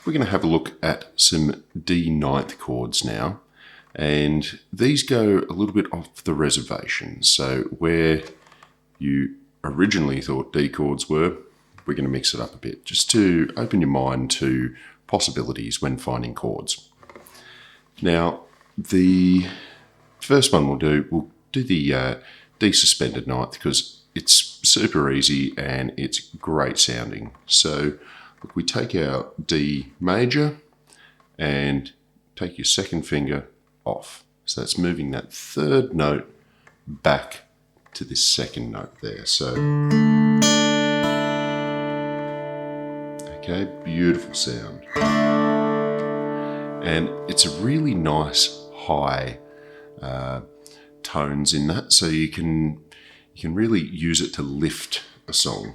we're going to have a look at some D9th chords now, and these go a little bit off the reservation. So where you originally thought D chords were, we're going to mix it up a bit just to open your mind to possibilities when finding chords. Now, the first one we'll do the D suspended ninth because it's super easy and it's great sounding. So look, we take our D major and take your second finger off. So that's moving that third note back to this second note there. So, okay, beautiful sound. And it's a really nice high tones in that, so you can really use it to lift a song.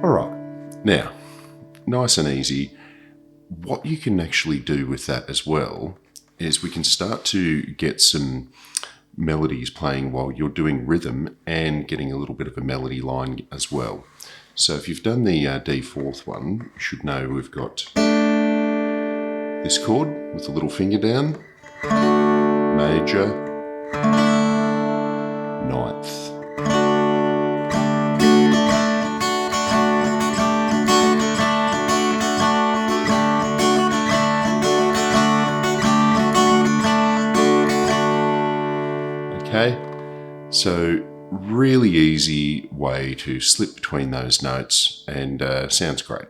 All right, now, nice and easy. What you can actually do with that as well is we can start to get some melodies playing while you're doing rhythm and getting a little bit of a melody line as well. So if you've done the D4th one, you should know we've got this chord with a little finger down, major, ninth. Okay, so really easy way to slip between those notes and sounds great.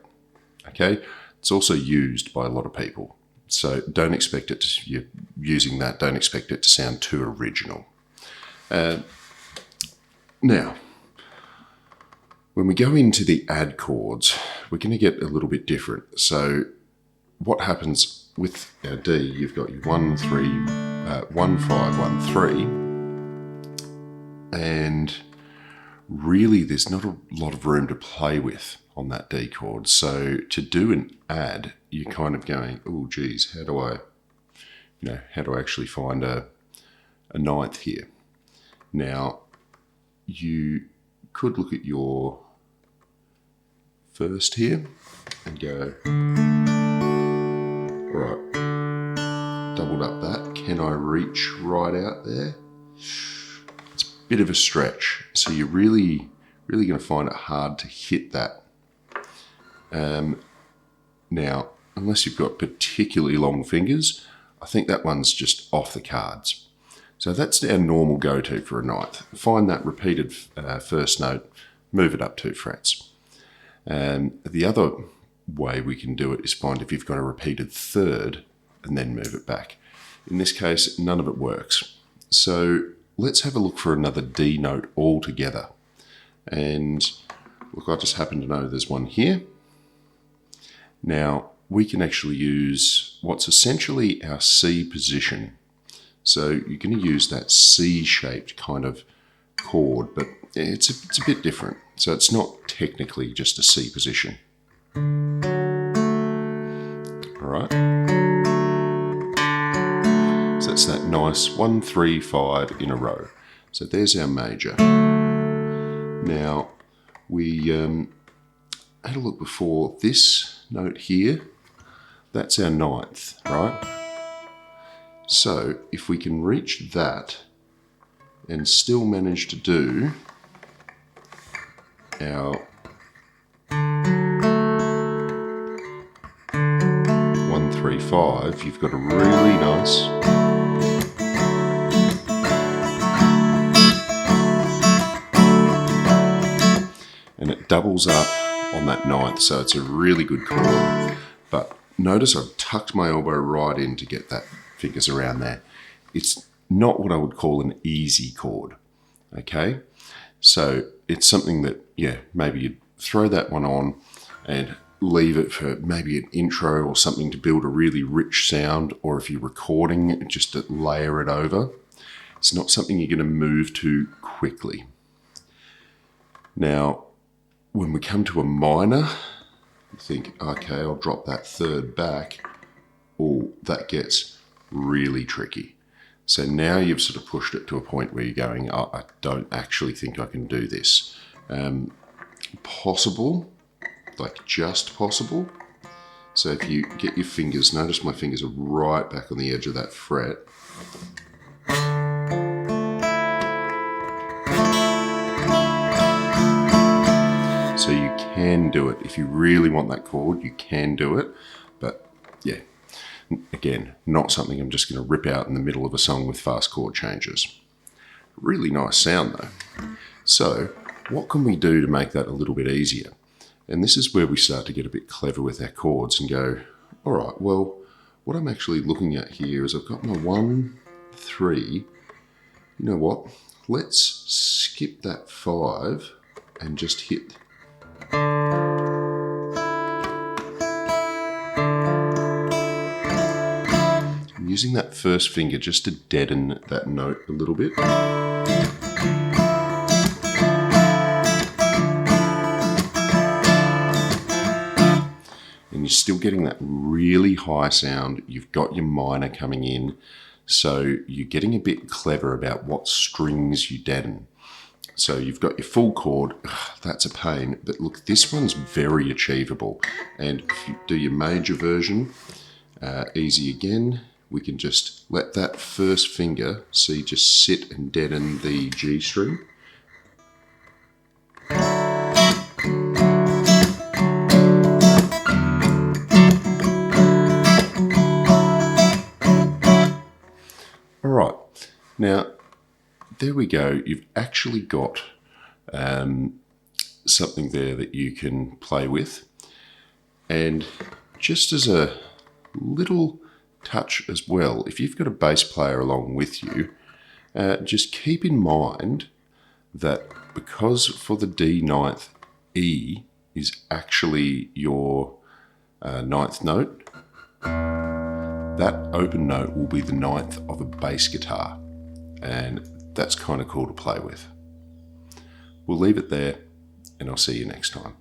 Okay, it's also used by a lot of people, so don't expect it to, you're using that, don't expect it to sound too original. Now, when we go into the add chords, we're going to get a little bit different. So what happens with our D, you've got your 1, 3, 1, 5, 1, 3, and really there's not a lot of room to play with on that D chord. So to do an add, you're kind of going, oh geez, how do I actually find a ninth here? Now, you could look at your first here and go, all right, doubled up that. Can I reach right out there? Bit of a stretch, so you're really going to find it hard to hit that. Now, unless you've got particularly long fingers, I think that one's just off the cards. So that's our normal go-to for a ninth. Find that repeated first note, move it up 2 frets. The other way we can do it is find if you've got a repeated third and then move it back. In this case, none of it works. So let's have a look for another D note altogether. And look, I just happen to know there's one here. Now, we can actually use what's essentially our C position. So you're going to use that C-shaped kind of chord, but it's a bit different. So it's not technically just a C position. All right. So that's that nice 1, 3, 5 in a row. So there's our major. Now, we had a look before. This note here, that's our ninth, right? So if we can reach that and still manage to do our 1, 3, 5, you've got a really nice and it doubles up on that ninth, so it's a really good chord. But notice I've tucked my elbow right in to get that fingers around there. It's not what I would call an easy chord, okay? So it's something that, yeah, maybe you'd throw that one on and leave it for maybe an intro or something to build a really rich sound, or if you're recording, just to layer it over. It's not something you're going to move to quickly. Now, when we come to a minor, you think, okay, I'll drop that third back. Oh, that gets really tricky. So now you've sort of pushed it to a point where you're going, oh, I don't actually think I can do this. Possible, like just possible. So if you get your fingers, notice my fingers are right back on the edge of that fret. So you can do it. If you really want that chord, you can do it. But yeah, again, not something I'm just going to rip out in the middle of a song with fast chord changes. Really nice sound though. So what can we do to make that a little bit easier? And this is where we start to get a bit clever with our chords and go, all right, well, what I'm actually looking at here is I've got my 1, 3. You know what? Let's skip that 5 and just hit. I'm using that first finger just to deaden that note a little bit. And you're still getting that really high sound. You've got your minor coming in. So you're getting a bit clever about what strings you deaden. So you've got your full chord. Ugh, that's a pain. But look, this one's very achievable. And if you do your major version, easy again. We can just let that first finger, see, just sit and deaden the G string. All right, now there we go. You've actually got something there that you can play with. And just as a little touch as well, if you've got a bass player along with you, just keep in mind that because for the D9th, E is actually your 9th note, that open note will be the 9th of a bass guitar, and that's kind of cool to play with. We'll leave it there, and I'll see you next time.